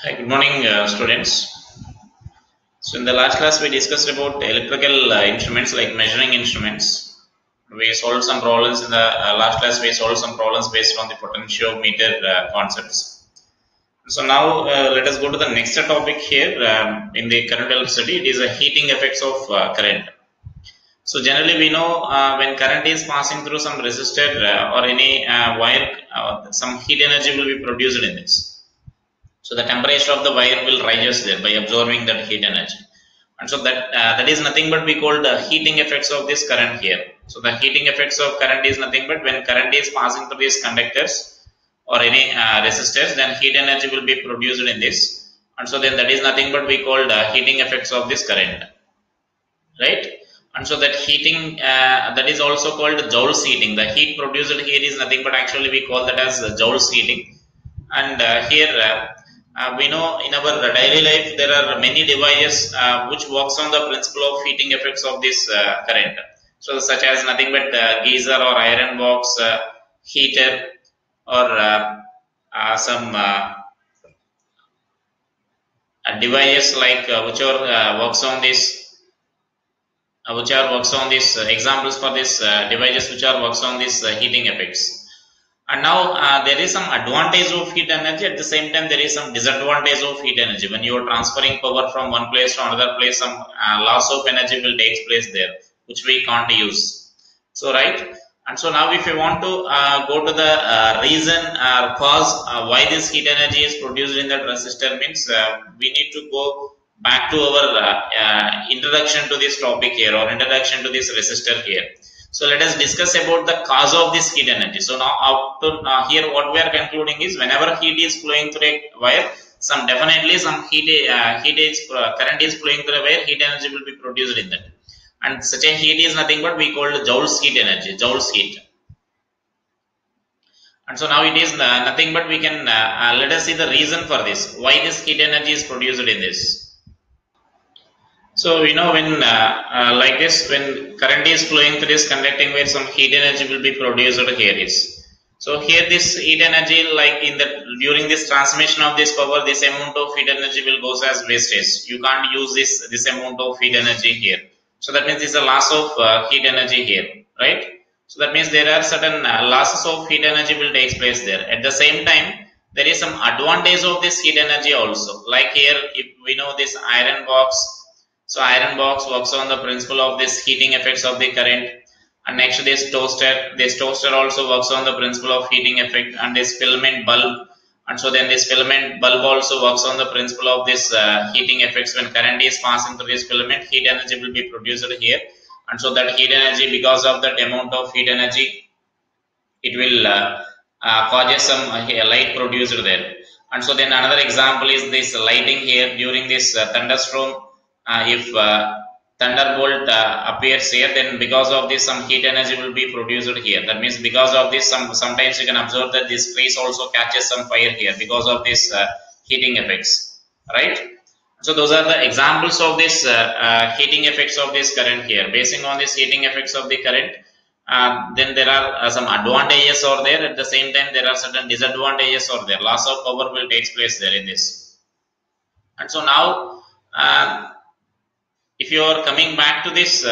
Hi, good morning, students. So, in the last class, we discussed about electrical instruments like measuring instruments. We solved some problems in the last class. We solved some problems based on the potentiometer concepts. So now let us go to the next topic here in the current electricity. It is the heating effects of current. So generally, we know when current is passing through some resistor or any wire, some heat energy will be produced in this. So the temperature of the wire will rise there by absorbing that heat energy, and so that is nothing but we call the heating effects of this current here. So the heating effects of current is nothing but when current is passing through these conductors or any resistors, then heat energy will be produced in this, and so then that is nothing but we call the heating effects of this current, right? And so that heating that is also called Joule heating. The heat produced here is nothing but actually we call that as Joule heating. And here we know in our daily life there are many devices which works on the principle of heating effects of this current. So such as nothing but geyser or iron box, heater, or some devices like which are works on this examples for this devices which are works on this heating effects. And now there is some advantage of heat energy. At the same time, there is some disadvantage of heat energy. When you are transferring power from one place to another place, some loss of energy will take place there, which we can't use. So right. And so now, if you want to go to the reason or cause why this heat energy is produced in that resistor, means we need to go back to our introduction to this topic here, or introduction to this resistor here. So let us discuss about the cause of this heat energy. So now up to here what we are concluding is whenever heat is flowing through a wire, some definitely some current is flowing through a wire, heat energy will be produced in that. And such a heat is nothing but we call Joule's heat energy, Joule's heat. And so now it is nothing but we can let us see the reason for this, why this heat energy is produced in this. So you know when like this, when current is flowing through this conducting wire, some heat energy will be produced here is. So here this heat energy, like in the during this transmission of this power, this amount of heat energy will goes as wastage. You can't use this amount of heat energy here. So that means it's a loss of heat energy here, right? So that means there are certain losses of heat energy will take place there. At the same time, there is some advantage of this heat energy also. Like here, if we know this iron box, so iron box works on the principle of this heating effects of the current. And next this toaster also works on the principle of heating effect, and this filament bulb. And so then this filament bulb also works on the principle of this heating effects. When current is passing through this filament, heat energy will be produced here. And so that heat energy, because of that amount of heat energy, it will causes some light produced there. And so then another example is this lighting here during this thunderstorm. If thunderbolt appears here, then because of this some heat energy will be produced here. That means because of this sometimes you can observe that this trees also catches some fire here because of this heating effects, right? So those are the examples of this heating effects of this current here. Basing on this heating effects of the current, then there are some advantages are there. At the same time, there are certain disadvantages are there. Loss of power will take place there in this. And so now, if you are coming back to this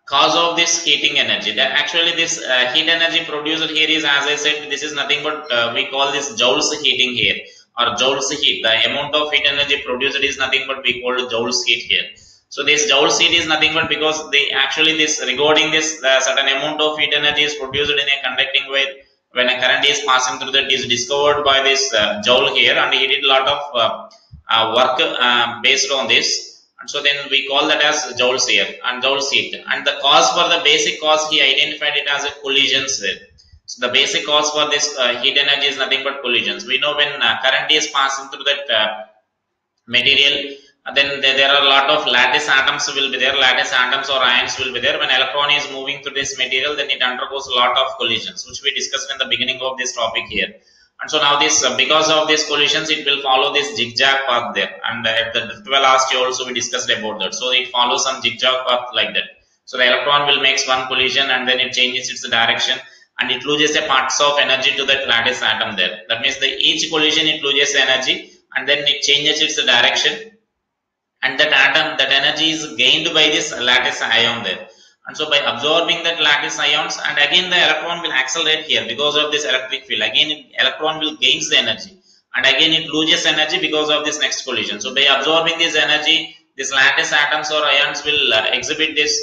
cause of this heating energy, then actually this heat energy produced here is, as I said, this is nothing but we call this Joule's heating here, or Joule's heat. The amount of heat energy produced is nothing but we call Joule's heat here. So this Joule's heat is nothing but because they actually this regarding this certain amount of heat energy is produced in a conducting wire. When a current is passing through, that is discovered by this Joule here, and he did a lot of work based on this. And so then we call that as Joule's here and Joule's heat. And the cause for the basic cause, he identified it as a collisions there. So the basic cause for this heat energy is nothing but collisions. We know when current is passing through that material, then there are a lot of lattice atoms will be there. Lattice atoms or ions will be there. When electron is moving through this material, then it undergoes a lot of collisions, which we discussed in the beginning of this topic here. And so now this because of these collisions, it will follow this zigzag path there. And at the 12 last year also we discussed about that. So it follows some zigzag path like that. So the electron will make one collision and then it changes its direction and it loses a parts of energy to that lattice atom there. That means the each collision it loses energy, and then it changes its direction, and that atom, that energy is gained by this lattice ion there. And so by absorbing that lattice ions, and again the electron will accelerate here because of this electric field. Again, electron will gains the energy, and again it loses energy because of this next collision. So by absorbing this energy, this lattice atoms or ions will exhibit this,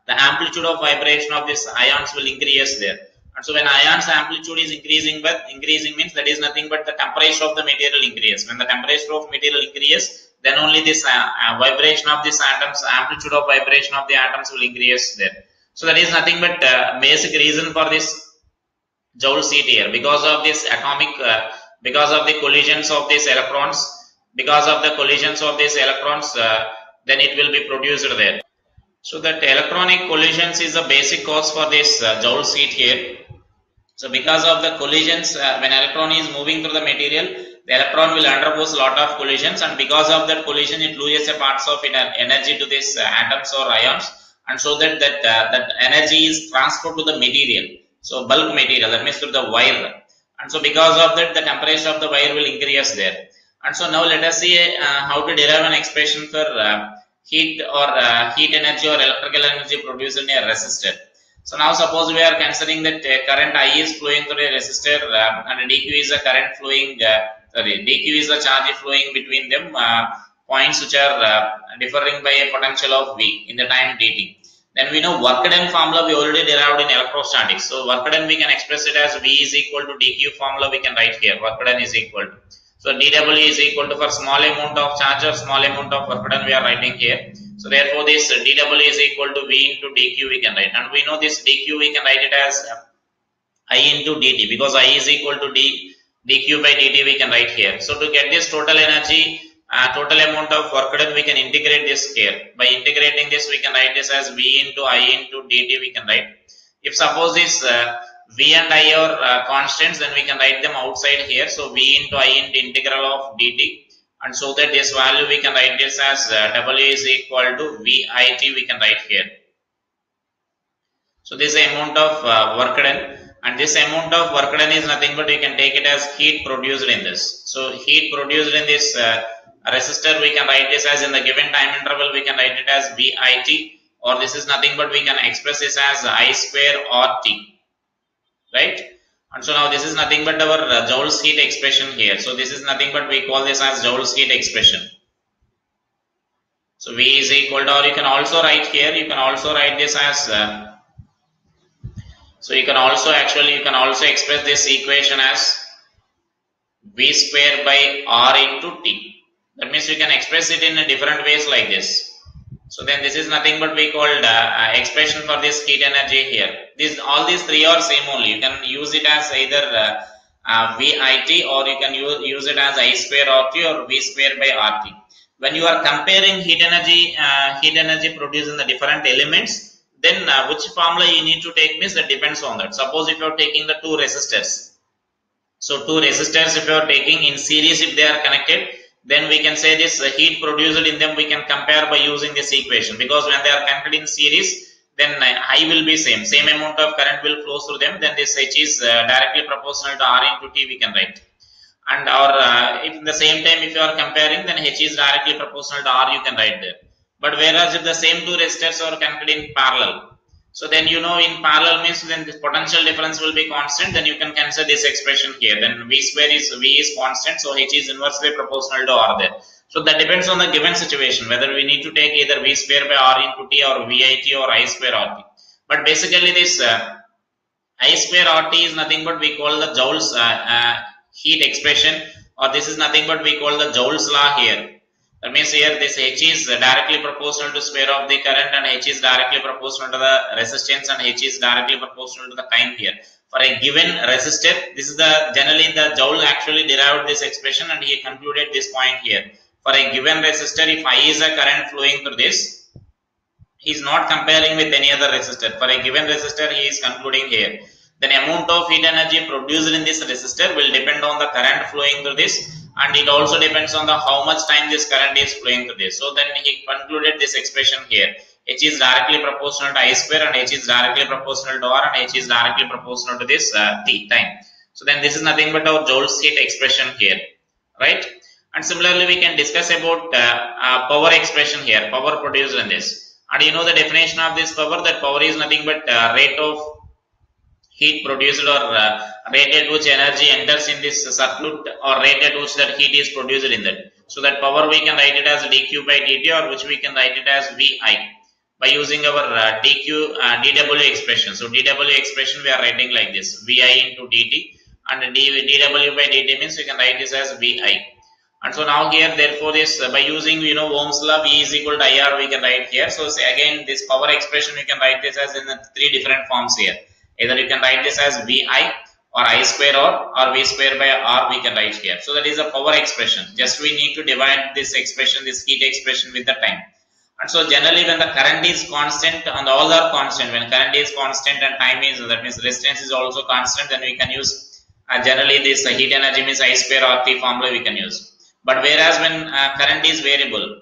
the amplitude of vibration of these ions will increase there. And so when ions amplitude is increasing, but increasing means that is nothing but the temperature of the material increase. When the temperature of material increases, then only this vibration of these atoms, amplitude of vibration of the atoms will increase there. So that is nothing but basic reason for this Joule's heat here, because of this atomic, because of the collisions of these electrons, because of the collisions of these electrons, then it will be produced there. So that electronic collisions is the basic cause for this Joule's heat here. So because of the collisions, when electron is moving through the material, the electron will undergo a lot of collisions, and because of that collision, it loses a parts of energy to these atoms or ions, and so that energy is transferred to the material. So bulk material, that means to the wire, and so because of that, the temperature of the wire will increase there. And so now let us see how to derive an expression for heat or heat energy or electrical energy produced in a resistor. So now suppose we are considering that current I is flowing through a resistor, and dq is a current flowing, dq is the charge flowing between them, points which are differing by a potential of V in the time dt. Then we know work done formula we already derived in electrostatics. So work done we can express it as V is equal to dq formula we can write here. Work done is equal to, so dW is equal to, for small amount of charge or small amount of work done we are writing here. So therefore this dW is equal to V into dq we can write, and we know this dq we can write it as I into dt, because I is equal to dq by dt we can write here. So to get this total energy, total amount of work done, we can integrate this here. By integrating this, we can write this as V into I into dt we can write. If suppose this V and I are constants, then we can write them outside here. So V into I into integral of dt, and so that this value we can write this as W is equal to VIT we can write here. So this is the amount of work done, and this amount of work done is nothing but we can take it as heat produced in this. So heat produced in this resistor, we can write this as, in the given time interval we can write it as VIT, or this is nothing but we can express this as I square RT, right? And so now this is nothing but our Joule's heat expression here. So this is nothing but we call this as Joule's heat expression. So V is equal to, or you can also write here, you can also write this as so you can also express this equation as V square by R into T. That means you can express it in different ways like this. So then this is nothing but we called expression for this heat energy here. All these three are same only. You can use it as either VIT, or you can use it as I square RT or V square by RT. When you are comparing heat energy produced in the different elements, then which formula you need to take means that depends on that. Suppose if you are taking the two resistors, so two resistors if you are taking in series, if they are connected, then we can say this heat produced in them we can compare by using this equation, because when they are connected in series, then I will be same amount of current will flow through them, then this H is directly proportional to R into T we can write. And if in the same time if you are comparing, then H is directly proportional to R you can write there. But whereas if the same two resistors are connected in parallel, so then you know in parallel means then the potential difference will be constant, then you can consider this expression here. Then V is constant, so H is inversely proportional to R there. So that depends on the given situation, whether we need to take either V square by R into T or VIT or I square RT. But basically this I square RT is nothing but we call the Joule's heat expression, or this is nothing but we call the Joule's law here. That means here this H is directly proportional to square of the current, and H is directly proportional to the resistance, and H is directly proportional to the time here. For a given resistor, this is generally the Joule actually derived this expression, and he concluded this point here. For a given resistor, if I is a current flowing through this, he is not comparing with any other resistor. For a given resistor, he is concluding here. The amount of heat energy produced in this resistor will depend on the current flowing through this, and it also depends on the how much time this current is flowing through this. So then he concluded this expression here. H is directly proportional to I square, and H is directly proportional to R, and H is directly proportional to this T time. So then this is nothing but our Joule's heat expression here, right? And similarly, we can discuss about power expression here, power produced in this. And you know the definition of this power, that power is nothing but rate of heat produced, or rate at which energy enters in this circuit, or rate at which that heat is produced in that. So that power we can write it as dq by dt, or which we can write it as vi by using our dw expression. So dw expression we are writing like this, vi into dt, and dw by dt means we can write this as vi. And so now here, therefore, this by using Ohm's law, V is equal to IR, we can write here. So say again, this power expression we can write this as in three different forms here. Either you can write this as VI, or I square, or V square by R we can write here. So that is a power expression. Just we need to divide this expression, this heat expression, with the time. And so generally when the current is constant and all are constant, when current is constant and time is, that means resistance is also constant, then we can use generally this heat energy means I square RT formula we can use. But whereas when current is variable,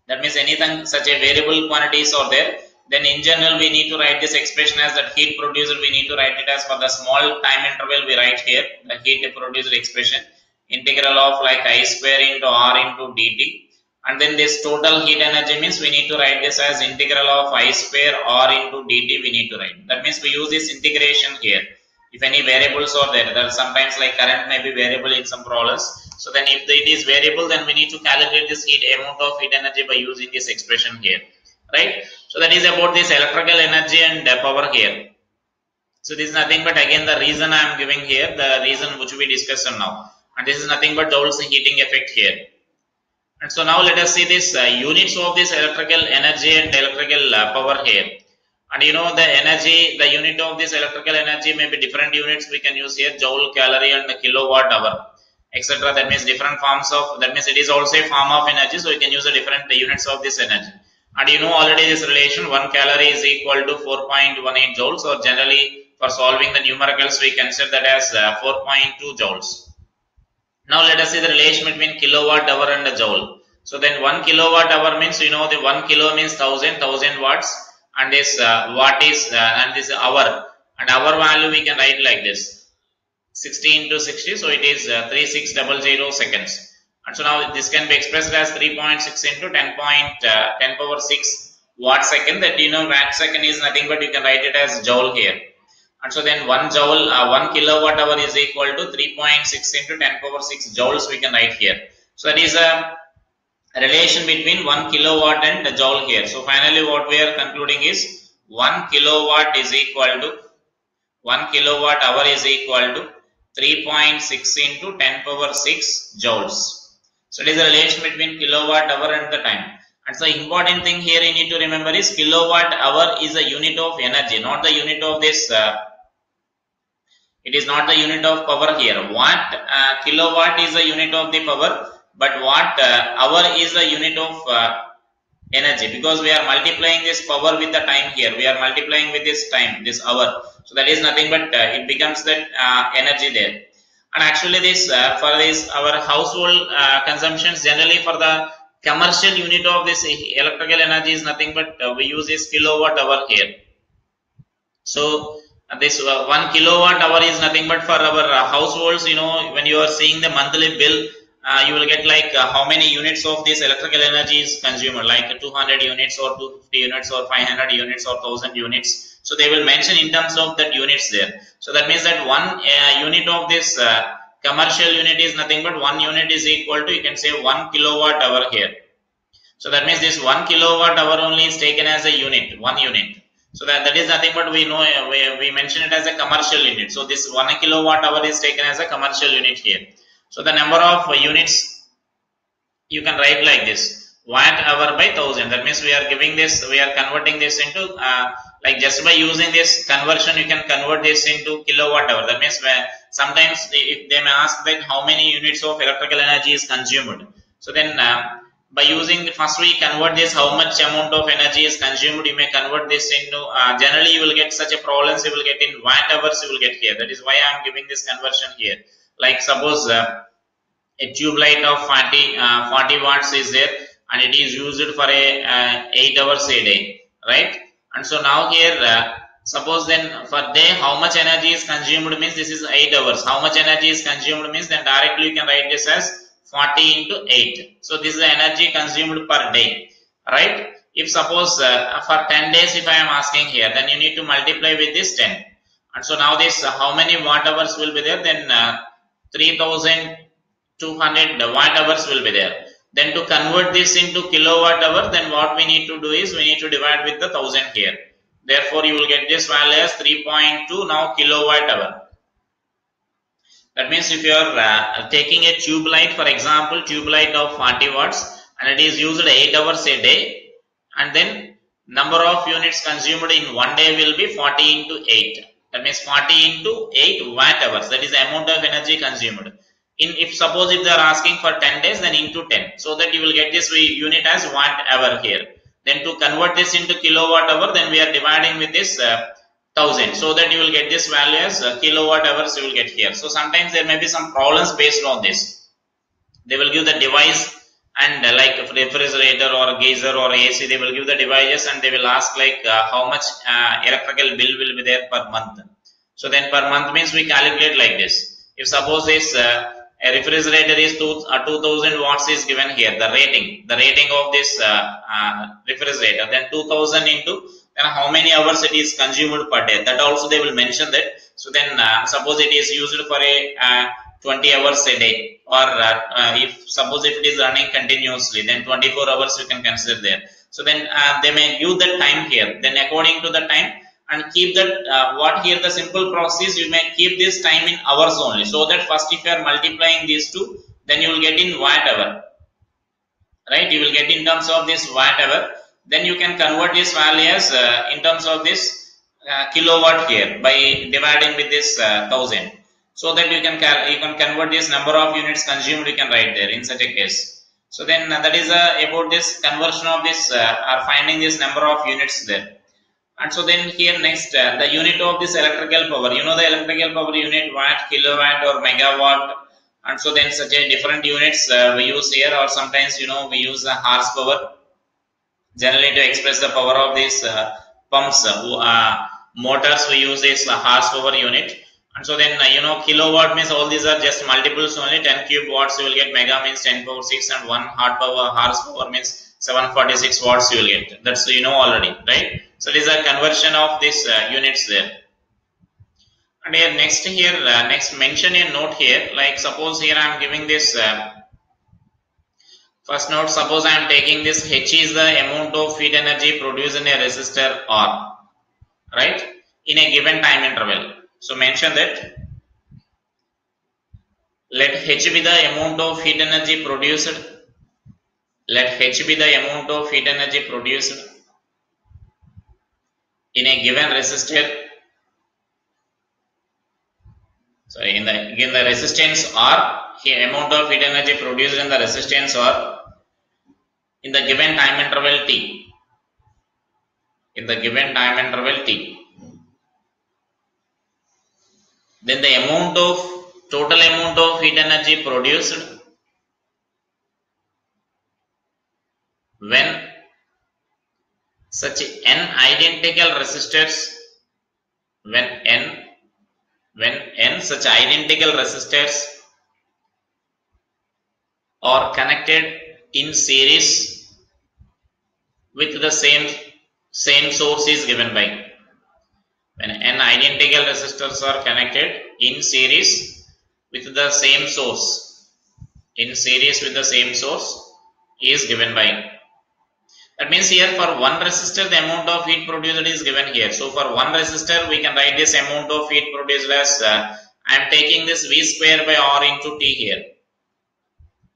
that means anything such a variable quantities are there, then in general we need to write this expression as that heat produced, we need to write it as for the small time interval we write here the heat produced expression, integral of like I square into R into dt, and then this total heat energy means we need to write this as integral of I square R into dt we need to write. That means we use this integration here. If any variables are there, that sometimes like current may be variable in some problems. So then if it is variable, then we need to calculate this amount of heat energy by using this expression here, right? So that is about this electrical energy and power here. So this is nothing but again the reason I am giving here, the reason which we discussed now, and this is nothing but Joule's heating effect here. And so now let us see this units of this electrical energy and electrical power here. And you know the energy, the unit of this electrical energy may be different units we can use here, joule, calorie, and kilowatt hour, etc. That means different forms of, that means it is also a form of energy, so we can use the different units of this energy. And you know already this relation, 1 calorie is equal to 4.18 joules, or generally for solving the numericals we consider that as 4.2 joules. Now let us see the relation between kilowatt hour and a joule. So then 1 kilowatt hour means, you know, the 1 kilo means 1000 watts, and this watt is and this hour, and hour value we can write like this, 60 into 60, so it is 3600 seconds. And so now this can be expressed as 3.6 into 10 power 6 watt second. That you know watt second is nothing but you can write it as joule here. And so then 1 joule, 1 kilowatt hour is equal to 3.6 into 10 power 6 joules we can write here. So that is a relation between 1 kilowatt and the joule here. So finally what we are concluding is 1 kilowatt is equal to 1 kilowatt hour is equal to 3.6 into 10 power 6 joules. So it is a relation between kilowatt hour and the time. And so important thing here you need to remember is kilowatt hour is a unit of energy, not the unit of this. It is not the unit of power here. Watt kilowatt is a unit of the power, but watt hour is a unit of energy, because we are multiplying this power with the time here. We are multiplying with this time, this hour. So that is nothing but it becomes that energy there. And actually this for this our household consumptions, generally for the commercial unit of this electrical energy is nothing but we use this kilowatt hour here. So this 1 kilowatt hour is nothing but for our households. You know, when you are seeing the monthly bill, you will get like how many units of this electrical energy is consumed, like 200 units or 250 units or 500 units or 1000 units. So they will mention in terms of that units there. So that means that one unit of this commercial unit is nothing but 1 unit is equal to, you can say, 1 kilowatt hour here. So that means this 1 kilowatt hour only is taken as a unit, 1 unit. So that is nothing but we know we mention it as a commercial unit. So this 1 kilowatt hour is taken as a commercial unit here. So the number of units you can write like this, watt hour by 1000. That means we are giving this, we are converting this into like just by using this conversion you can convert this into kilowatt hour. That means sometimes if they may ask that how many units of electrical energy is consumed. So then by using, first we convert this how much amount of energy is consumed, you may convert this into generally you will get such a problems you will get in watt hours you will get here. That is why I am giving this conversion here. Like suppose a tube light of 40 watts is there and it is used for a 8 hours a day, right? And so now here suppose then for day how much energy is consumed means this is 8 hours. How much energy is consumed means then directly you can write this as 40 into 8. So this is the energy consumed per day, right? If suppose for 10 days if I am asking here, then you need to multiply with this 10. And so now this how many watt hours will be there? Then 3200 watt hours will be there. Then to convert this into kilowatt hour, then what we need to do is we need to divide with the 1000 here. Therefore, you will get this value as 3.2 now kilowatt hour. That means if you are taking a tube light, for example, tube light of 40 watts and it is used 8 hours a day, and then number of units consumed in one day will be 40 into 8. That means 40 into 8 watt hours. That is the amount of energy consumed. If suppose if they are asking for 10 days, then into 10. So that you will get this unit as watt hour here. Then to convert this into kilowatt hour, then we are dividing with this 1000. So that you will get this value as kilowatt hours you will get here. So sometimes there may be some problems based on this. They will give the device and like a refrigerator or geyser or AC, they will give the devices and they will ask like how much electrical bill will be there per month. So then per month means we calculate like this. If suppose this a refrigerator is 2000 watts is given here, the rating of this refrigerator, then 2000 into then how many hours it is consumed per day, that also they will mention that. So then suppose it is used for a 20 hours a day, or if suppose if it is running continuously, then 24 hours you can consider there. So then they may give the time here, then according to the time, and keep that what here the simple process, you may keep this time in hours only, so that first if you are multiplying these two, then you will get in watt hour, right? You will get in terms of this watt hour, then you can convert this value as in terms of this kilowatt here by dividing with this 1000, so that you can convert this number of units consumed, you can write there in such a case. So then that is about this conversion of this or finding this number of units there. And so then here next the unit of this electrical power, you know the electrical power unit, watt, kilowatt or megawatt. And so then such a different units we use here, or sometimes you know we use horsepower generally to express the power of these pumps. Motors we use this horsepower unit. And so then you know kilowatt means all these are just multiples only. 10 cube watts you will get, mega means 10 power 6, and 1 horsepower means 746 watts you will get. That's you know already, right? So it is a conversion of these units there. And here next mention a note here, like suppose here I am giving this first note, suppose I am taking this H is the amount of heat energy produced in a resistor R, right, in a given time interval. So mention that let H be the amount of heat energy produced. Let H be the amount of heat energy produced in a given resistor. So in the resistance R, here amount of heat energy produced in the resistance R in the given time interval T. In the given time interval T. Then the total amount of heat energy produced when such n identical resistors, when n such identical resistors are connected in series with the same source is given by. When n identical resistors are connected in series with the same source, is given by. That means here for one resistor the amount of heat produced is given here. So for one resistor we can write this amount of heat produced as I am taking this V square by R into T here.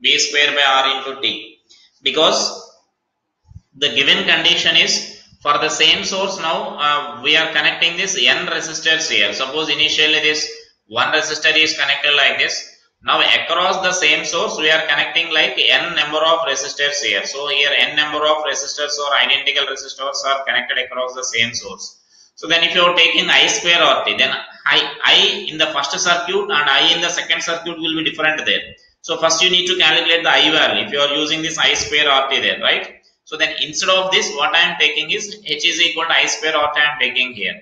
V square by R into T. Because the given condition is for the same source now we are connecting this n resistors here. Suppose initially this one resistor is connected like this. Now across the same source we are connecting like n number of resistors here. So here n number of resistors or identical resistors are connected across the same source. So then if you are taking I square RT, then I in the first circuit and I in the second circuit will be different there. So first you need to calculate the I value if you are using this I square RT there, right? So then instead of this what I am taking is H is equal to I square RT I am taking here.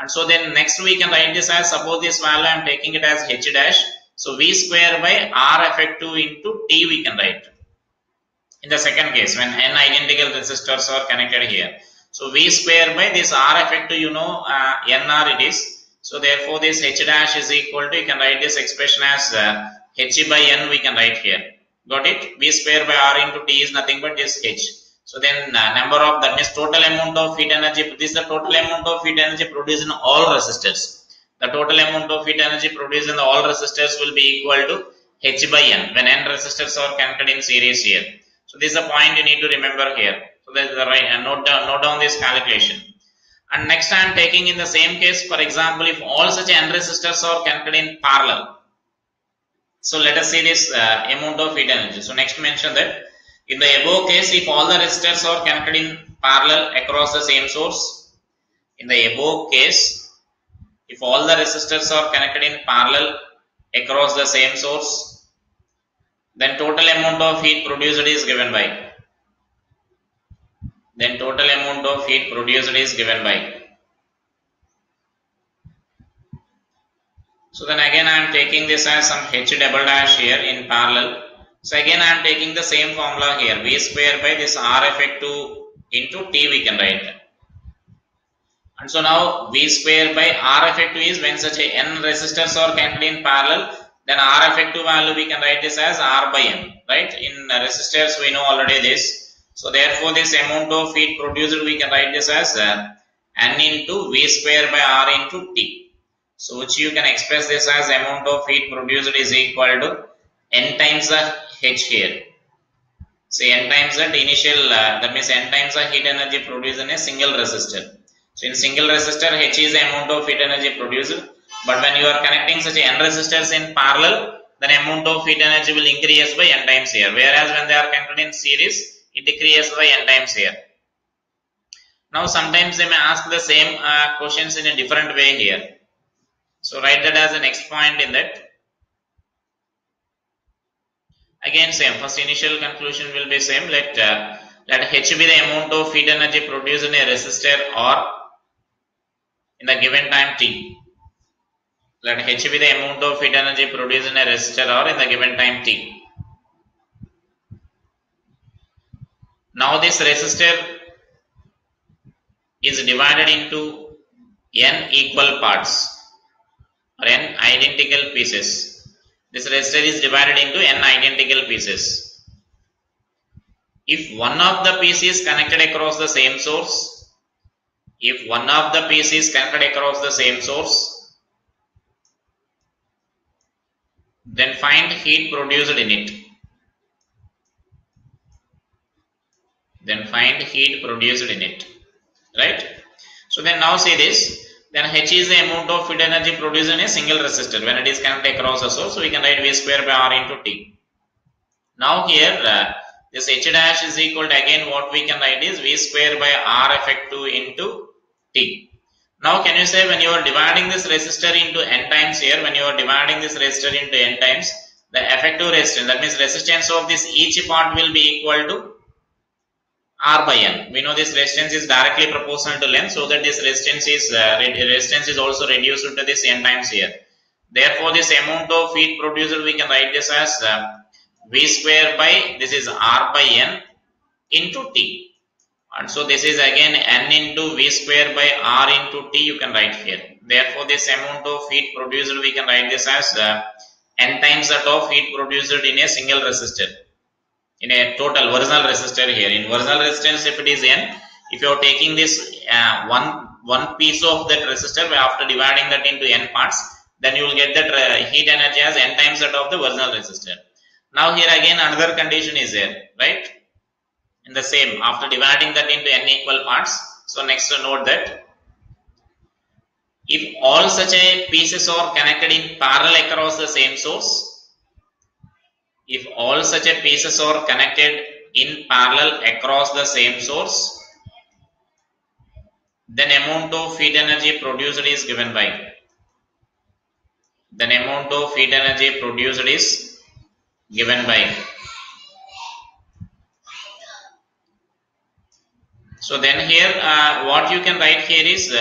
And so then next we can write this as, suppose this value I am taking it as H dash. So V square by R effective into T we can write. In the second case, when n identical resistors are connected here. So V square by this R effective, NR it is. So therefore this H dash is equal to, you can write this expression as H by N we can write here. Got it? V square by R into T is nothing but this H. So then number of, that means total amount of heat energy, this is the total amount of heat energy produced in all resistors. The total amount of heat energy produced in all resistors will be equal to H by N when N resistors are connected in series here. So this is a point you need to remember here. So that is the right, note down this calculation. And next I am taking in the same case, for example, if all such N resistors are connected in parallel. So let us see this amount of heat energy. So next mention that in the above case, if all the resistors are connected in parallel across the same source, in the above case, if all the resistors are connected in parallel across the same source, then total amount of heat produced is given by. Then total amount of heat produced is given by. So then again I am taking this as some H double dash here in parallel. So again I am taking the same formula here, V square by this R effective into T we can write. And so now V square by R effective is when such a N resistors are connected in parallel, then R effective value we can write this as R by N, right? In resistors we know already this. So therefore this amount of heat produced we can write this as N into V square by R into T. So which you can express this as amount of heat produced is equal to N times the H here. Say N times that initial, that means N times the heat energy produced in a single resistor. So in single resistor, H is the amount of heat energy produced. But when you are connecting such N resistors in parallel, then amount of heat energy will increase by N times here. Whereas when they are connected in series, it decreases by N times here. Now sometimes they may ask the same questions in a different way here. So write that as the next point in that. Again same, first initial conclusion will be same. Let H be the amount of heat energy produced in a resistor or in the given time T. Let H be the amount of heat energy produced in a resistor or in the given time T. Now this resistor is divided into N equal parts or N identical pieces. This resistor is divided into N identical pieces. If one of the pieces is connected across the same source, then find heat produced in it. Right? So then now say this. Then H is the amount of heat energy produced in a single resistor when it is connected across a source. So we can write V square by R into T. Now here this H dash is equal to, again what we can write is V square by R effective into T. Now can you say when you are dividing this resistor into N times here, when you are dividing this resistor into N times, the effective resistance, that means resistance of this each part will be equal to R by N. We know this resistance is directly proportional to length, so that this resistance is also reduced to this N times here. Therefore, this amount of heat produced we can write this as V square by, this is R by N into T. And so this is again N into V square by R into T you can write here. Therefore, this amount of heat produced we can write this as N times that of heat produced in a single resistor. In a total original resistor here. In original resistance, if it is N, if you are taking this one piece of that resistor, after dividing that into N parts, then you will get that heat energy as N times that of the original resistor. Now here again another condition is there, right? In the same, after dividing that into N equal parts. So next note that if all such a pieces are connected in parallel across the same source, if all such a pieces are connected in parallel across the same source, then amount of heat energy produced is given by. Then amount of heat energy produced is given by. So then here what you can write here is,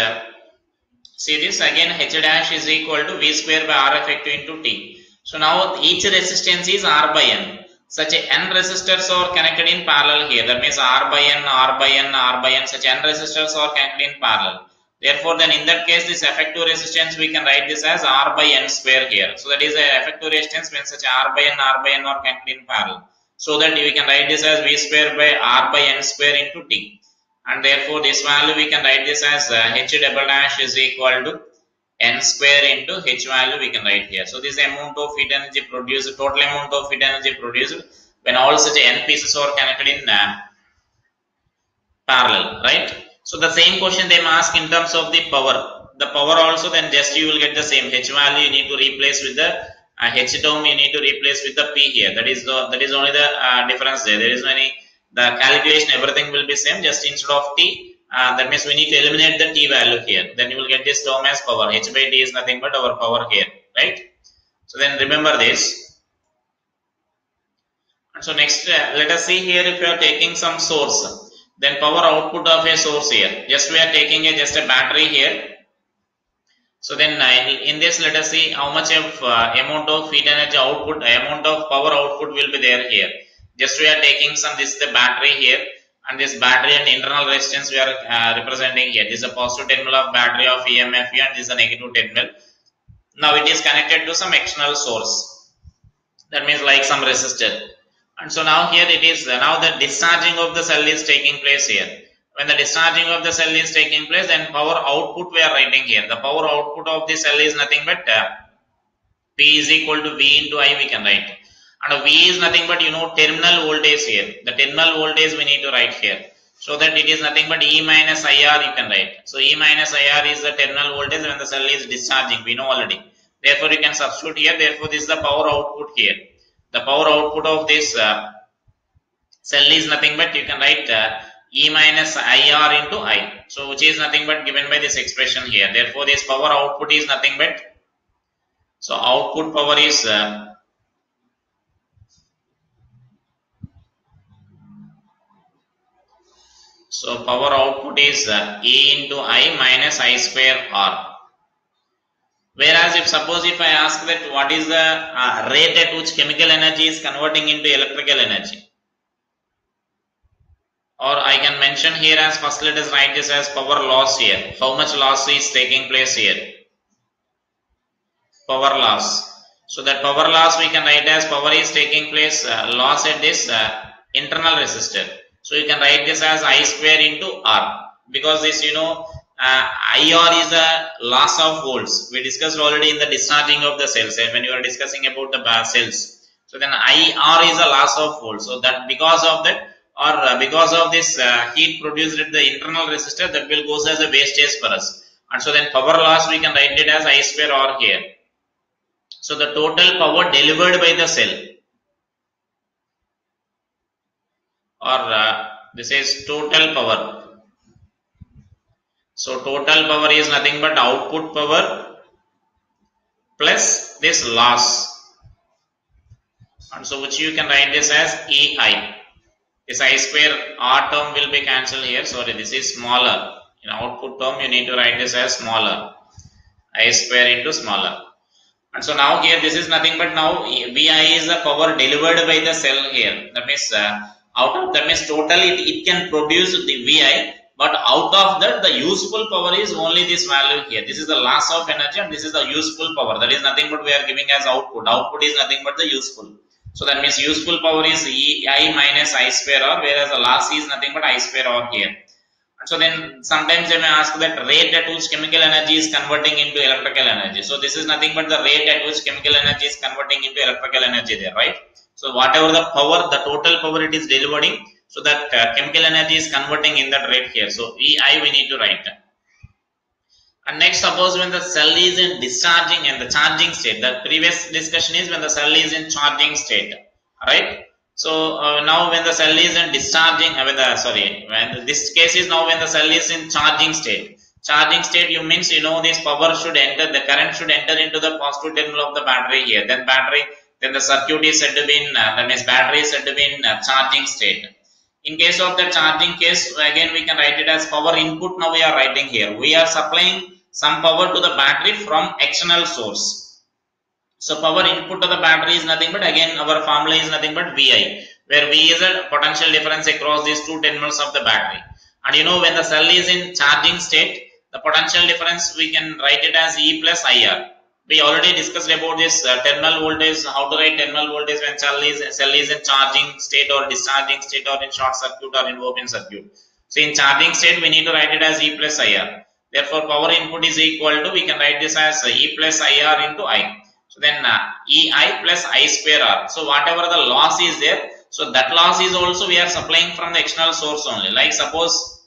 see this again H dash is equal to V square by R effective into T. So now each resistance is R by N. Such N resistors are connected in parallel here. That means R by N, R by N, R by N. Such N resistors are connected in parallel. Therefore, then in that case, this effective resistance we can write this as R by N square here. So that is the effective resistance when such R by N are connected in parallel. So that we can write this as V square by R by N square into T. And therefore, this value we can write this as H double dash is equal to N square into H value we can write here. So this amount of heat energy produced, total amount of heat energy produced when all such N pieces are connected in parallel, right? So the same question they ask in terms of the power. The power also, then just you will get the same H value you need to replace with the H term you need to replace with the P here. That is only the difference there. There is no any, the calculation everything will be same, just instead of T, that means we need to eliminate the T value here. Then you will get this term as power. H by T is nothing but our power here, right? So then remember this. And so next, let us see here if you are taking some source. Then power output of a source here. Just we are taking just a battery here. So then in this, let us see how much of amount of heat energy output, amount of power output will be there here. Just we are taking some, this is the battery here, and this battery and internal resistance we are representing here. This is a positive terminal of battery of EMF here, and this is a negative terminal. Now it is connected to some external source. That means like some resistor. And so now here it is, now the discharging of the cell is taking place here. When the discharging of the cell is taking place, then power output we are writing here. The power output of the cell is nothing but P is equal to V into I we can write. And V is nothing but terminal voltage here. The terminal voltage we need to write here. So that it is nothing but E minus IR you can write. So E minus IR is the terminal voltage when the cell is discharging. We know already. Therefore you can substitute here. Therefore this is the power output here. The power output of this cell is nothing but you can write E minus IR into I. So which is nothing but given by this expression here. Therefore this power output is nothing but, so output power is so power output is E into I minus I square R. Whereas if suppose if I ask that what is the rate at which chemical energy is converting into electrical energy, or I can mention here as first let us write this as power loss here. How much loss is taking place here? Power loss. So that power loss we can write as power is taking place loss at this internal resistor. So you can write this as I square into R, because this IR is a loss of volts. We discussed already in the discharging of the cells when you are discussing about the cells. So then IR is a loss of volts. So that because of that, or because of this heat produced at the internal resistor, that will goes as a wastage for us. And so then power loss we can write it as I square R here. So the total power delivered by the cell, or this is total power. So total power is nothing but output power plus this loss. And so which you can write this as EI. This I square R term will be cancelled here. Sorry, this is smaller. In output term, you need to write this as smaller. I square into smaller. And so now here this is nothing but now VI is the power delivered by the cell here. That means that means total it can produce the VI, but out of that the useful power is only this value here. This is the loss of energy and this is the useful power. That is nothing but we are giving as output. Output is nothing but the useful. So that means useful power is EI minus I square R, whereas the loss is nothing but I square R here. And so then sometimes they may ask that rate at which chemical energy is converting into electrical energy. So this is nothing but the rate at which chemical energy is converting into electrical energy there, right? So whatever the power, the total power it is delivering, so that chemical energy is converting in that rate here. So EI we need to write. And next, suppose when the cell is in discharging and the charging state. The previous discussion is when the cell is in charging state, right? So now when the cell is in discharging, when this case is now when the cell is in charging state. Charging state, you means this power should enter, the current should enter into the positive terminal of the battery here. Then the circuit is said to be in, that means battery is said to be in charging state. In case of the charging case, again we can write it as power input. Now we are writing here. We are supplying some power to the battery from external source. So power input to the battery is nothing but, again our formula is nothing but VI, where V is a potential difference across these two terminals of the battery. And you know, when the cell is in charging state, the potential difference we can write it as E plus IR. We already discussed about this terminal voltage, how to write terminal voltage when cell is in charging state or discharging state or in short circuit or in open circuit. So in charging state we need to write it as E plus IR. Therefore power input is equal to, we can write this as E plus IR into I. So then EI plus I square R. So whatever the loss is there, so that loss is also we are supplying from the external source only. Like suppose,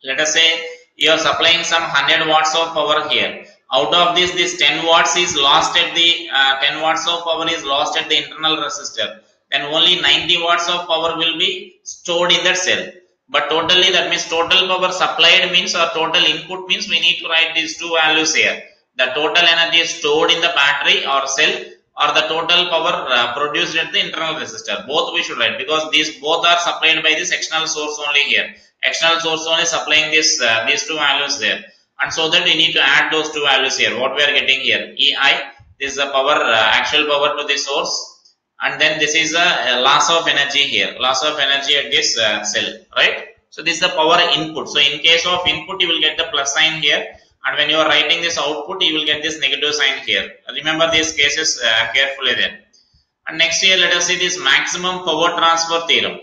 let us say you are supplying some 100 watts of power here. Out of this 10 watts is lost at the 10 watts of power is lost at the internal resistor. Then only 90 watts of power will be stored in that cell. But totally, that means total power supplied means, or total input means, we need to write these two values here. The total energy stored in the battery or cell, or the total power produced at the internal resistor. Both we should write, because these both are supplied by this external source only here. External source only supplying this these two values there. And so that we need to add those two values here. What we are getting here, EI, this is the power, actual power to the source. And then this is a loss of energy here, loss of energy at this cell, right? So this is the power input. So in case of input, you will get the plus sign here, and when you are writing this output, you will get this negative sign here. Remember these cases carefully there. And next here, let us see this maximum power transfer theorem.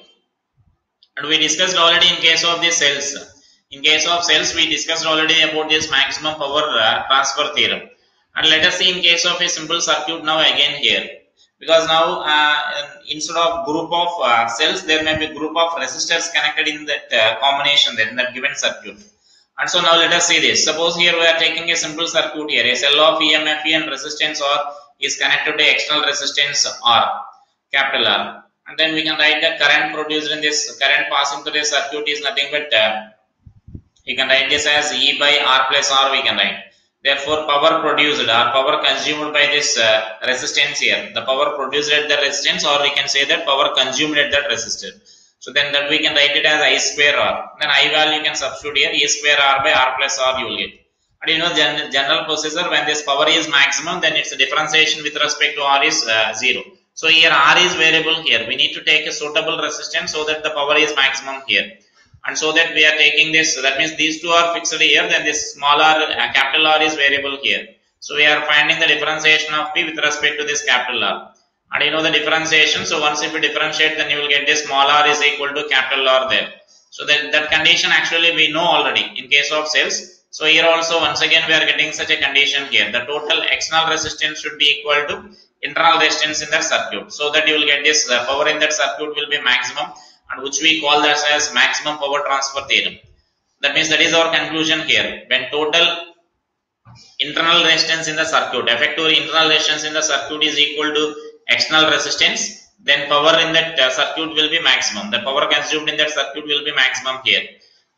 And we discussed already in case of the cells. In case of cells, we discussed already about this maximum power transfer theorem. And let us see in case of a simple circuit now again here. Because now instead of group of cells, there may be group of resistors connected in that combination there, in that given circuit. And so now let us see this. Suppose here we are taking a simple circuit here. A cell of EMF and resistance R is connected to external resistance R, capital R. And then we can write the current produced in this, current passing through the circuit is nothing but, we can write this as E by R plus R we can write. Therefore, power produced or power consumed by this resistance here, the power produced at the resistance, or we can say that power consumed at that resistor. So then that we can write it as I square R. Then I value you can substitute here, E square R by R plus R you will get. And you know, general processor, when this power is maximum, then its differentiation with respect to R is 0. So here R is variable here. We need to take a suitable resistance so that the power is maximum here. And so that we are taking this, so that means these two are fixed here, then this small r, capital R is variable here. So we are finding the differentiation of P with respect to this capital R. And you know the differentiation, so once if you differentiate, then you will get this small r is equal to capital R there. So that condition actually we know already in case of cells. So here also once again we are getting such a condition here. The total external resistance should be equal to internal resistance in that circuit. So that you will get this power in that circuit will be maximum, and which we call that as maximum power transfer theorem. That means that is our conclusion here. When total internal resistance in the circuit, effective internal resistance in the circuit is equal to external resistance, then power in that circuit will be maximum. The power consumed in that circuit will be maximum here,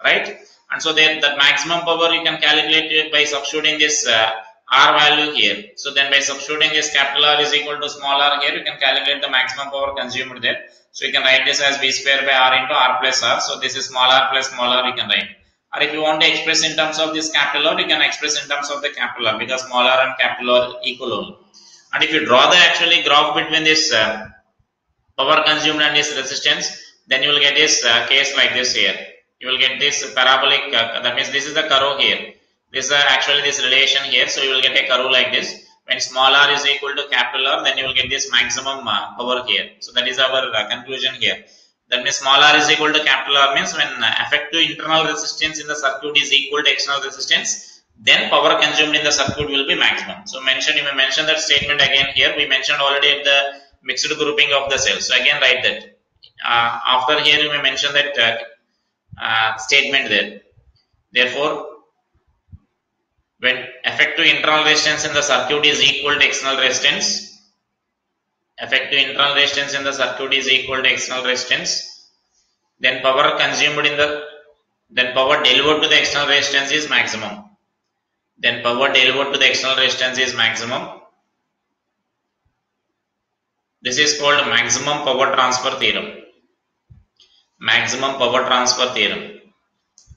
right? And so then that maximum power you can calculate it by substituting this R value here. So then by substituting this capital R is equal to small r here, you can calculate the maximum power consumed there. So you can write this as V square by R into R plus R. So this is small r plus small r you can write. Or if you want to express in terms of this capital R, you can express in terms of the capital R, because small r and capital R equal only. And if you draw the actually graph between this power consumed and this resistance, then you will get this case like this here. You will get this parabolic, that means this is the curve here. This is actually this relation here. So you will get a curve like this. When small r is equal to capital R, then you will get this maximum power here. So that is our conclusion here. That means small r is equal to capital R means when effective internal resistance in the circuit is equal to external resistance, then power consumed in the circuit will be maximum. So you may mention that statement again here. We mentioned already at the mixed grouping of the cells. So again write that. After here you may mention that statement there. Therefore, when effective internal resistance in the circuit is equal to external resistance, effective internal resistance in the circuit is equal to external resistance, then power consumed in the, then power delivered to the external resistance is maximum. Then power delivered to the external resistance is maximum. This is called maximum power transfer theorem. Maximum power transfer theorem,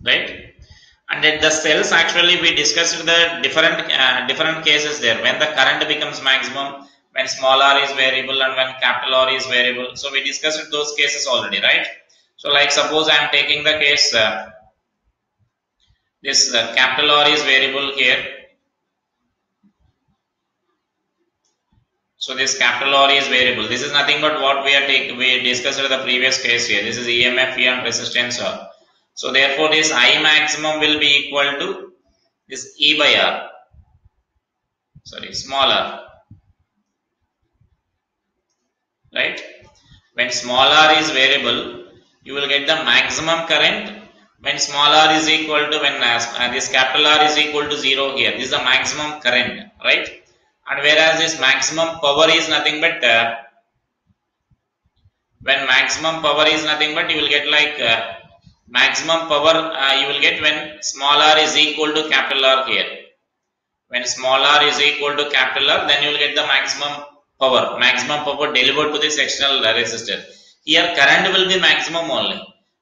right? And at the cells, actually we discussed the different cases there, when the current becomes maximum, when small r is variable, and when capital R is variable. So we discussed those cases already, right? So like suppose I am taking the case this capital R is variable here. So this capital R is variable. This is nothing but what we discussed in the previous case here. This is EMF E and resistance R. So therefore this I maximum will be equal to this E by R. Sorry, small r. Right? When small r is variable, you will get the maximum current when small r is equal to, when this capital R is equal to 0 here. This is the maximum current, right? And whereas this maximum power is nothing but when maximum power is nothing but you will get like maximum power you will get when small r is equal to capital R here. When small r is equal to capital R, then you will get the maximum power delivered to this external resistor. Here current will be maximum only,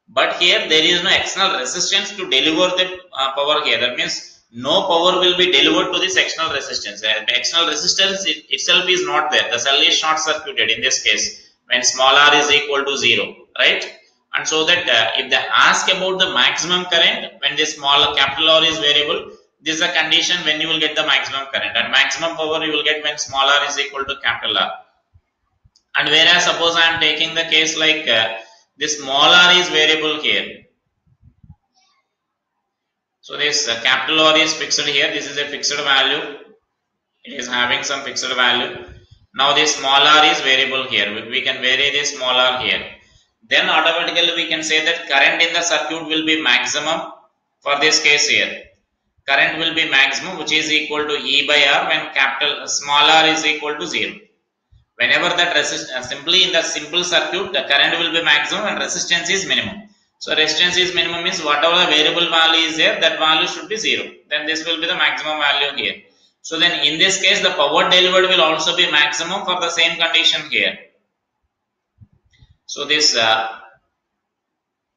but here there is no external resistance to deliver the power here. That means no power will be delivered to this external resistance. The external resistance itself is not there. The cell is short circuited in this case when small r is equal to 0, right? And so that if they ask about the maximum current when this small capital R is variable, this is a condition when you will get the maximum current, and maximum power you will get when small r is equal to capital R. And whereas suppose I am taking the case like this small r is variable here. So this capital R is fixed here. This is a fixed value. It is having some fixed value. Now this small r is variable here. We can vary this small r here. Then automatically we can say that current in the circuit will be maximum for this case here. Current will be maximum, which is equal to E by R when capital small r is equal to 0. Whenever that simply in the simple circuit, the current will be maximum and resistance is minimum. So resistance is minimum means whatever the variable value is there, that value should be 0. Then this will be the maximum value here. So then in this case, the power delivered will also be maximum for the same condition here. So this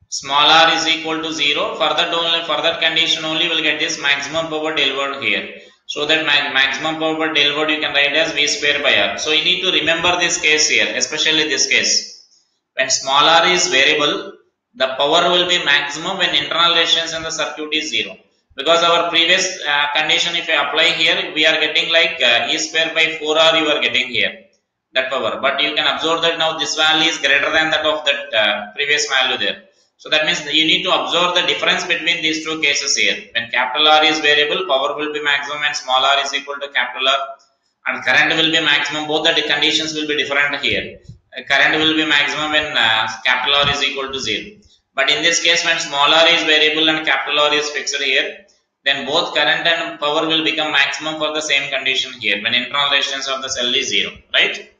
small r is equal to 0. For that condition only will get this maximum power delivered here. So that maximum power delivered you can write as V square by R. So you need to remember this case here, especially this case. When small r is variable, the power will be maximum when internal resistance in the circuit is 0. Because our previous condition, if I apply here, we are getting like E square by 4R you are getting here, that power. But you can observe that now this value is greater than that of that previous value there. So that means you need to observe the difference between these two cases here. When capital R is variable, power will be maximum and small r is equal to capital R. And current will be maximum. Both the conditions will be different here. Current will be maximum when capital R is equal to 0. But in this case, when small r is variable and capital R is fixed here, then both current and power will become maximum for the same condition here when internal resistance of the cell is 0, right?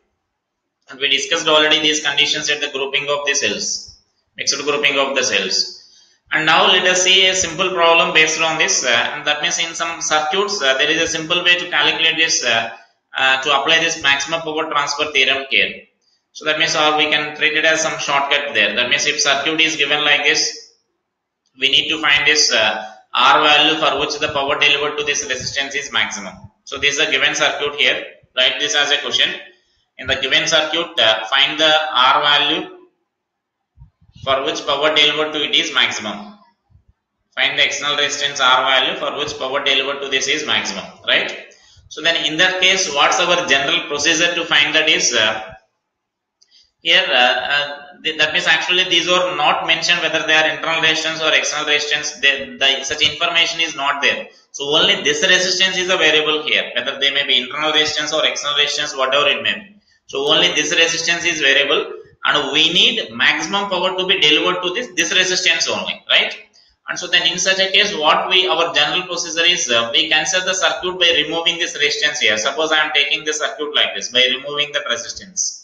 And we discussed already these conditions at the grouping of the cells, mixed grouping of the cells. And now let us see a simple problem based on this. And that means in some circuits, there is a simple way to calculate this, to apply this maximum power transfer theorem here. So that means, or we can treat it as some shortcut there. That means if circuit is given like this, we need to find this R value for which the power delivered to this resistance is maximum. So this is a given circuit here. Write this as a question. In the given circuit, find the R value for which power delivered to it is maximum. Find the external resistance R value for which power delivered to this is maximum, right? So then in that case, what's our general procedure to find that is here that means actually these are not mentioned whether they are internal resistance or external resistance. Such information is not there. So only this resistance is a variable here, whether they may be internal resistance or external resistance, whatever it may be. So only this resistance is variable, and we need maximum power to be delivered to this resistance only, right? And so then in such a case, what our general procedure is, we cancel the circuit by removing this resistance here. Suppose I am taking the circuit like this by removing that resistance.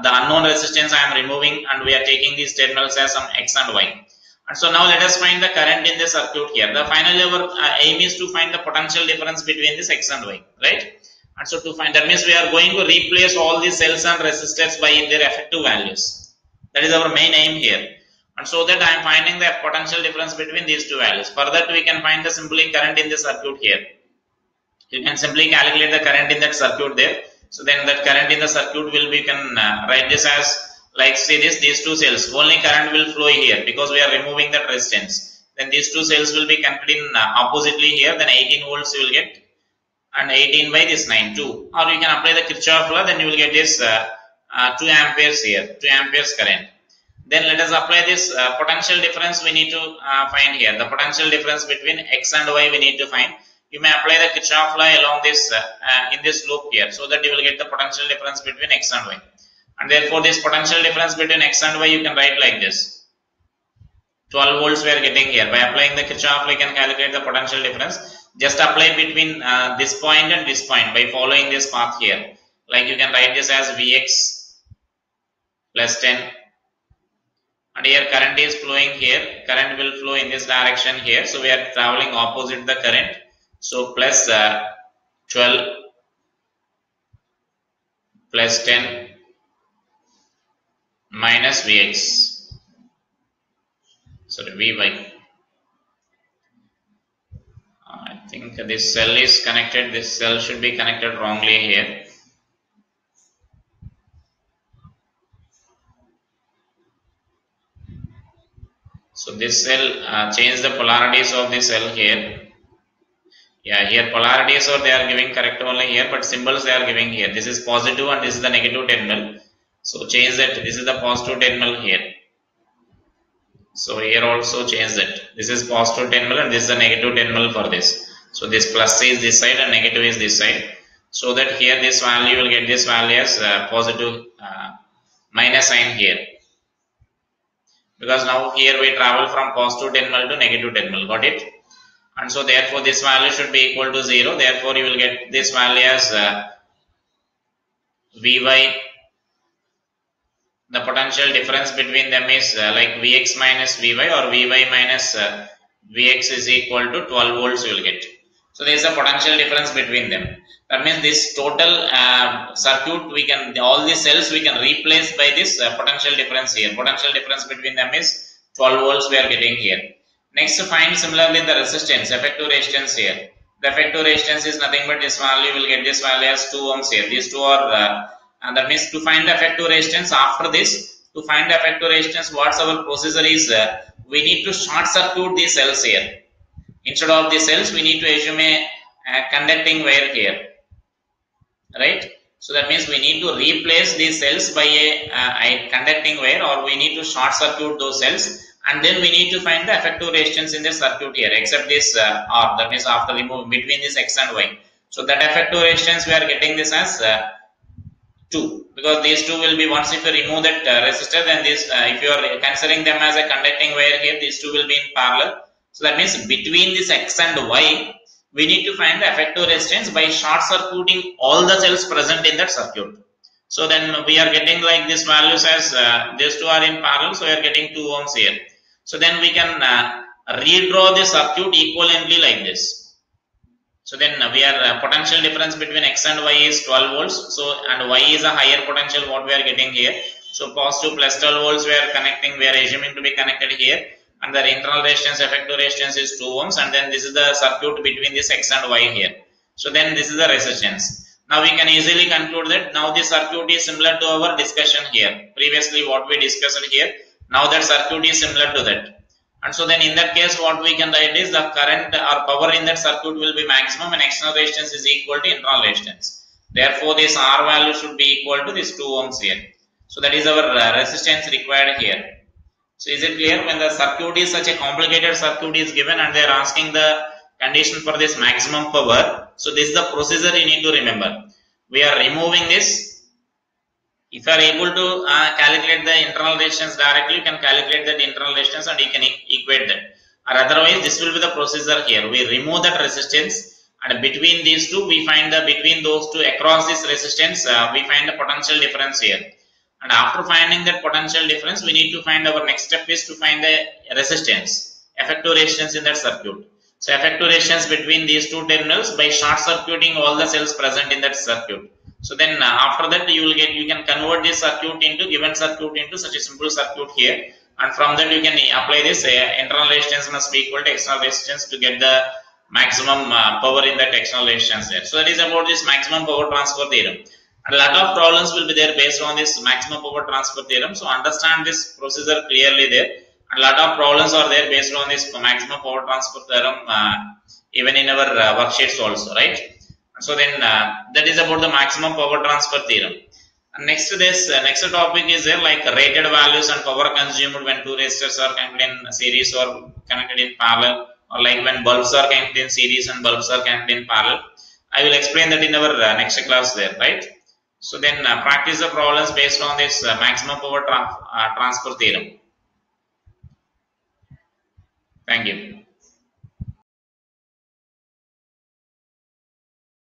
The unknown resistance I am removing, and we are taking these terminals as some X and Y. And so now let us find the current in the circuit here. Finally our aim is to find the potential difference between this X and Y, right? And so to find, that means we are going to replace all these cells and resistors by their effective values. That is our main aim here. And so that I am finding the potential difference between these two values. For that we can find the simply current in the circuit here. You can simply calculate the current in that circuit there. So then that current in the circuit will be, you can write this as, like say this, these two cells, only current will flow here because we are removing that resistance. Then these two cells will be connected in oppositely here, then 18 volts you will get, and 18 by this 9, 2. Or you can apply the Kirchhoff law, then you will get this 2 amperes here, 2 amperes current. Then let us apply this potential difference we need to find here. The potential difference between X and Y we need to find. You may apply the Kirchhoff law along this in this loop here, so that you will get the potential difference between X and Y. And therefore this potential difference between X and Y you can write like this. 12 volts we are getting here. By applying the Kirchhoff law you can calculate the potential difference. Just apply between this point and this point by following this path here. Like you can write this as Vx plus 10. And here current is flowing here. Current will flow in this direction here. So we are traveling opposite the current. So plus 12 plus 10 minus Vx. Sorry, Vy. I think this cell is connected. This cell should be connected wrongly here. So this cell change the polarities of the cell here. Yeah, here polarities or they are giving correct only here, but symbols they are giving here. This is positive and this is the negative terminal. So change that. This is the positive terminal here. So here also change that. This is positive terminal and this is the negative terminal for this. So this plus is this side and negative is this side. So that here this value will get this value as positive minus sign here. Because now here we travel from positive terminal to negative terminal. Got it? And so therefore this value should be equal to 0. Therefore you will get this value as Vy. The potential difference between them is like Vx minus Vy or Vy minus Vx is equal to 12 volts you will get. So there is a potential difference between them. That means this total circuit we can, all these cells we can replace by this potential difference here. Potential difference between them is 12 volts we are getting here. Next, find similarly the resistance, effective resistance here. The effective resistance is nothing but this value, will get this value as 2 ohms here. These two are, and that means to find the effective resistance after this, to find the effective resistance, what's our procedure is, we need to short circuit these cells here. Instead of the cells, we need to assume a conducting wire here, right? So that means we need to replace these cells by a conducting wire, or we need to short circuit those cells. And then we need to find the effective resistance in the circuit here, except this R, that means after removing between this X and Y. So that effective resistance we are getting this as 2, because these two will be, once if you remove that resistor, then this if you are considering them as a conducting wire here, these two will be in parallel. So that means between this X and Y, we need to find the effective resistance by short circuiting all the cells present in that circuit. So then we are getting like this values as these two are in parallel, so we are getting 2 ohms here. So then we can redraw the circuit equivalently like this. So then we are potential difference between X and Y is 12 volts. So and Y is a higher potential what we are getting here. So positive plus 12 volts we are connecting, we are assuming to be connected here. And the internal resistance, effective resistance is 2 ohms. And then this is the circuit between this X and Y here. So then this is the resistance. Now we can easily conclude that now the circuit is similar to our discussion here. Previously what we discussed here. Now that circuit is similar to that. And so then in that case what we can write is the current or power in that circuit will be maximum and external resistance is equal to internal resistance. Therefore this R value should be equal to this 2 ohms here. So that is our resistance required here. So is it clear? When the circuit is such a complicated circuit is given and they are asking the condition for this maximum power. So this is the procedure you need to remember. We are removing this. If you are able to calculate the internal resistance directly, you can calculate that internal resistance and you can equate that. Or otherwise, this will be the procedure here. We remove that resistance, and between these two, we find the between those two across this resistance, we find the potential difference here. And after finding that potential difference, we need to find our next step is to find the resistance, effective resistance in that circuit. So effective resistance between these two terminals by short circuiting all the cells present in that circuit. So then after that you can convert this circuit into given circuit into such a simple circuit here. and from that you can apply this internal resistance must be equal to external resistance to get the maximum power in that external resistance there. So that is about this maximum power transfer theorem. And a lot of problems will be there based on this maximum power transfer theorem. So understand this procedure clearly there. And a lot of problems are there based on this maximum power transfer theorem even in our worksheets also, right? So then that is about the maximum power transfer theorem. And next to this, next topic is there like rated values and power consumed when two resistors are connected in series or connected in parallel, or like when bulbs are connected in series and bulbs are connected in parallel. I will explain that in our next class there, right? So then practice the problems based on this maximum power transfer theorem. Thank you.